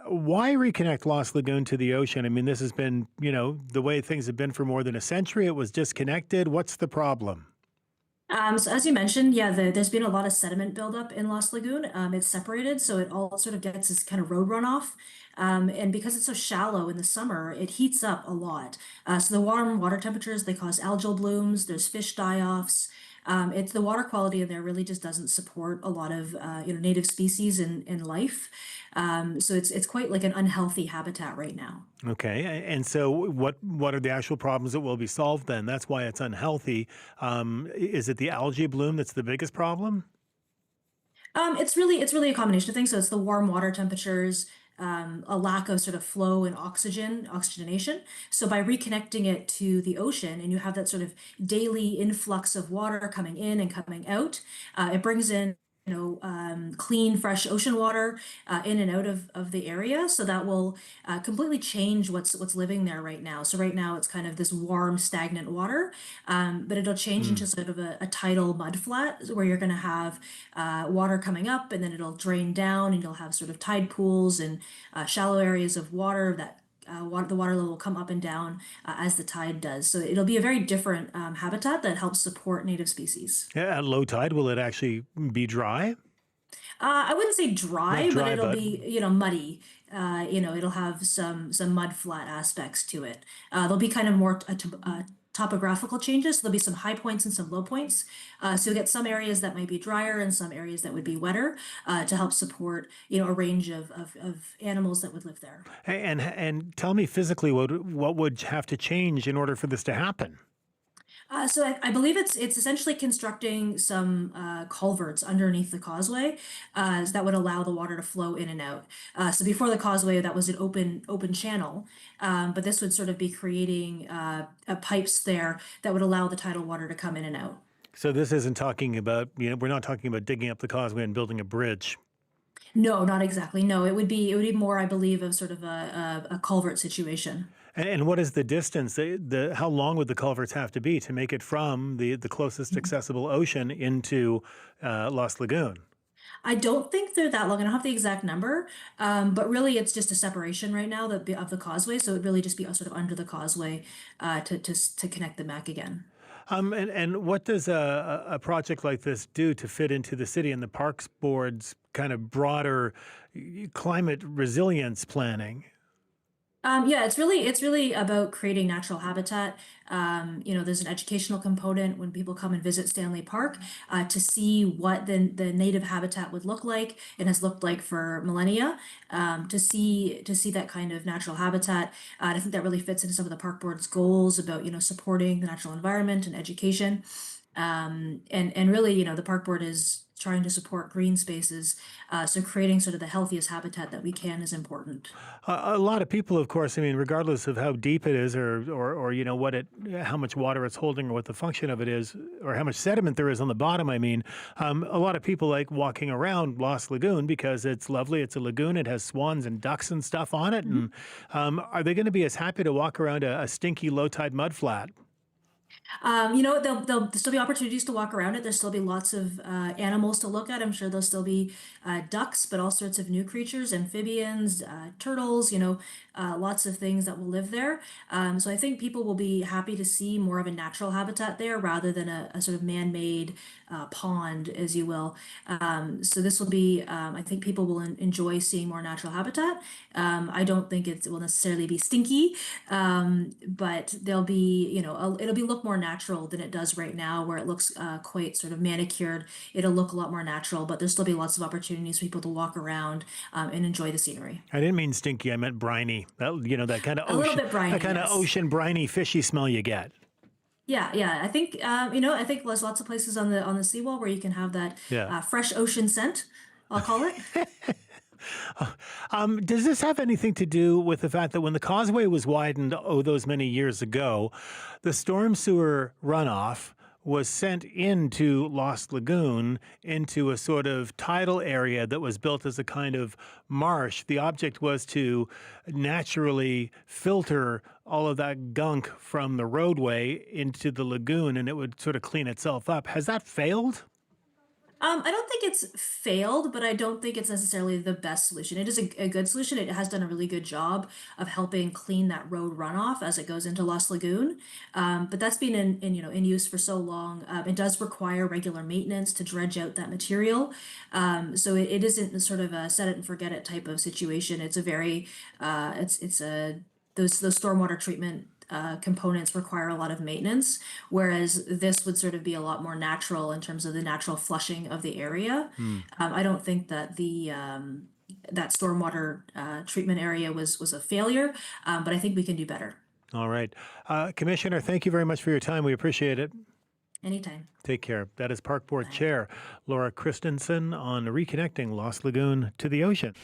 Why reconnect Lost Lagoon to the ocean? I mean, this has been, the way things have been for more than a century. It was disconnected. What's the problem? So as you mentioned, yeah, there's been a lot of sediment buildup in Lost Lagoon. It's separated, so it all sort of gets this kind of road runoff. And because it's so shallow in the summer, it heats up a lot. So the warm water temperatures, they cause algal blooms, there's fish die-offs. It's the water quality in there really just doesn't support a lot of native species in life. So it's quite like an unhealthy habitat right now. Okay, and so what are the actual problems that will be solved then? That's why it's unhealthy. Is it the algae bloom that's the biggest problem? It's really a combination of things. So it's the warm water temperatures, a lack of sort of flow and oxygenation. So by reconnecting it to the ocean, and you have that sort of daily influx of water coming in and coming out, it brings in clean, fresh ocean water in and out of the area. So that will completely change what's living there right now. So right now it's kind of this warm, stagnant water, but it'll change into sort of a tidal mud flat where you're going to have water coming up and then it'll drain down and you'll have sort of tide pools and shallow areas of water that the water level will come up and down as the tide does. So it'll be a very different habitat that helps support native species. Yeah, at low tide, will it actually be dry? I wouldn't say Not dry, but dry, it'll but be, muddy. It'll have some mud flat aspects to it. There'll be kind of more topographical changes. There'll be some high points and some low points. So you'll get some areas that might be drier and some areas that would be wetter to help support, a range of animals that would live there. and tell me physically what would have to change in order for this to happen? So I believe it's essentially constructing some culverts underneath the causeway that would allow the water to flow in and out. So before the causeway, that was an open channel, but this would sort of be creating pipes there that would allow the tidal water to come in and out. So this isn't talking about, we're not talking about digging up the causeway and building a bridge. No, not exactly. No, it would be more, I believe, of sort of a culvert situation. And what is the distance? How long would the culverts have to be to make it from the closest accessible ocean into Lost Lagoon? I don't think they're that long. I don't have the exact number, but really it's just a separation right now of the causeway. So it would really just be sort of under the causeway to connect them back again. And what does a project like this do to fit into the city and the Parks Board's kind of broader climate resilience planning? Yeah, it's really about creating natural habitat. There's an educational component when people come and visit Stanley Park to see what the native habitat would look like and has looked like for millennia. To see that kind of natural habitat, and I think that really fits into some of the park board's goals about supporting the natural environment and education. And really, the park board is trying to support green spaces. So creating sort of the healthiest habitat that we can is important. A lot of people, of course, I mean, regardless of how deep it is or how much water it's holding or what the function of it is or how much sediment there is on the bottom, I mean, a lot of people like walking around Lost Lagoon because it's lovely. It's a lagoon. It has swans and ducks and stuff on it. And are they going to be as happy to walk around a stinky low tide mud flat? There'll still be opportunities to walk around it. There'll still be lots of animals to look at. I'm sure there'll still be ducks, but all sorts of new creatures, amphibians, turtles, lots of things that will live there. So I think people will be happy to see more of a natural habitat there rather than a sort of man-made pond, as you will. So this will be, I think people will enjoy seeing more natural habitat. I don't think it will necessarily be stinky, but there'll be, it'll be look more natural than it does right now, where it looks quite sort of manicured. It'll look a lot more natural, but there'll still be lots of opportunities for people to walk around and enjoy the scenery. I didn't mean stinky. I meant briny. That kind of A little bit briny, that kind of yes. ocean briny, fishy smell you get. Yeah, yeah. I think there's lots of places on the seawall where you can have that Yeah. fresh ocean scent, I'll call it. Does this have anything to do with the fact that when the causeway was widened, those many years ago, the storm sewer runoff was sent into Lost Lagoon into a sort of tidal area that was built as a kind of marsh? The object was to naturally filter all of that gunk from the roadway into the lagoon, and it would sort of clean itself up. Has that failed? I don't think it's failed, but I don't think it's necessarily the best solution. It is a good solution. It has done a really good job of helping clean that road runoff as it goes into Lost Lagoon. But that's been in use for so long. It does require regular maintenance to dredge out that material. So it isn't sort of a set it and forget it type of situation. It's a very it's a those stormwater treatment components require a lot of maintenance, whereas this would sort of be a lot more natural in terms of the natural flushing of the area. I don't think that the that stormwater treatment area was a failure, but I think we can do better. All right. Commissioner, thank you very much for your time. We appreciate it. Anytime. Take care. That is Park Board Chair Laura Christiansen on reconnecting Lost Lagoon to the ocean.